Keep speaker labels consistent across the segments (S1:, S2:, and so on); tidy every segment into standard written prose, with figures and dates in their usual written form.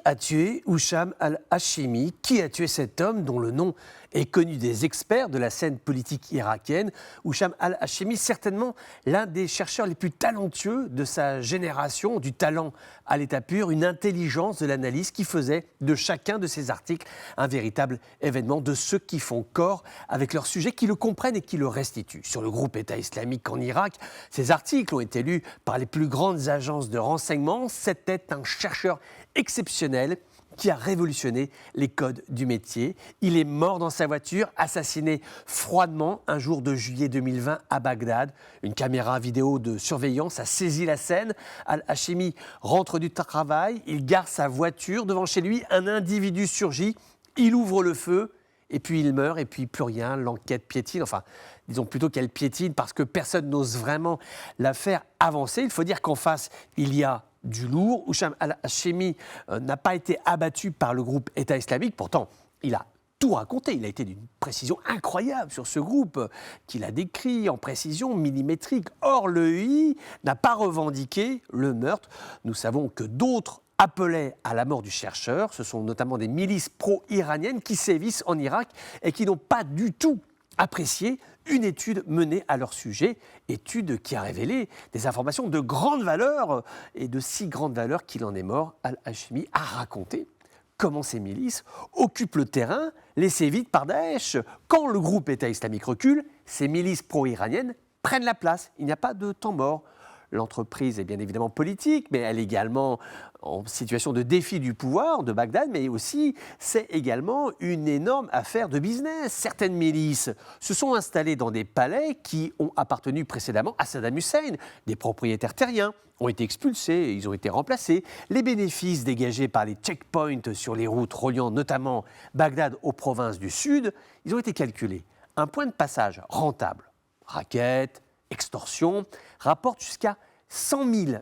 S1: a tué Houcham al-Hachimi? Qui a tué cet homme dont le nom est connu des experts de la scène politique irakienne? Houcham al-Hachimi, certainement l'un des chercheurs les plus talentueux de sa génération, du talent à l'état pur, une intelligence de l'analyse qui faisait de chacun de ses articles un véritable événement de ceux qui font corps avec leur sujet, qui le comprennent et qui le restituent. Sur le groupe État islamique en Irak, ces articles ont été lus par les plus grandes agences de renseignement. C'était un chercheur exceptionnel qui a révolutionné les codes du métier. Il est mort dans sa voiture, assassiné froidement un jour de juillet 2020 à Bagdad. Une caméra vidéo de surveillance a saisi la scène. Al-Hachimi rentre du travail, il gare sa voiture devant chez lui, un individu surgit, il ouvre le feu et puis il meurt et puis plus rien, l'enquête piétine. Enfin, disons plutôt qu'elle piétine parce que personne n'ose vraiment la faire avancer. Il faut dire qu'en face, il y a du lourd. Houcham al-Hachimi n'a pas été abattu par le groupe État islamique. Pourtant, il a tout raconté. Il a été d'une précision incroyable sur ce groupe qu'il a décrit en précision millimétrique. Or, l'EI n'a pas revendiqué le meurtre. Nous savons que d'autres appelaient à la mort du chercheur. Ce sont notamment des milices pro-iraniennes qui sévissent en Irak et qui n'ont pas du tout apprécié une étude menée à leur sujet, étude qui a révélé des informations de grande valeur et de si grande valeur qu'il en est mort. Al-Hachimi a raconté comment ces milices occupent le terrain laissé vide par Daesh. Quand le groupe État islamique recule, ces milices pro-iraniennes prennent la place. Il n'y a pas de temps mort. L'entreprise est bien évidemment politique, mais elle est également en situation de défi du pouvoir de Bagdad, mais aussi c'est également une énorme affaire de business. Certaines milices se sont installées dans des palais qui ont appartenu précédemment à Saddam Hussein. Des propriétaires terriens ont été expulsés, ils ont été remplacés. Les bénéfices dégagés par les checkpoints sur les routes reliant notamment Bagdad aux provinces du Sud, ils ont été calculés. Un point de passage rentable, raquettes, extorsion, rapporte jusqu'à $100 000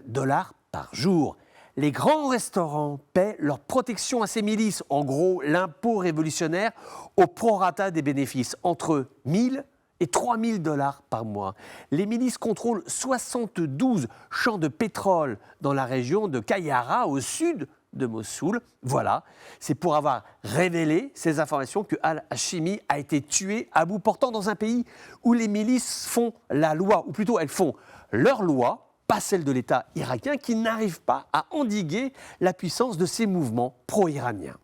S1: par jour. Les grands restaurants paient leur protection à ces milices, en gros l'impôt révolutionnaire au prorata des bénéfices, entre $1 000 et $3 000 par mois. Les milices contrôlent 72 champs de pétrole dans la région de Qayyara, au sud de Mossoul. Voilà, c'est pour avoir révélé ces informations que Al-Hachimi a été tué à bout portant dans un pays où les milices font la loi, ou plutôt elles font leur loi, pas celle de l'État irakien qui n'arrive pas à endiguer la puissance de ces mouvements pro-iraniens.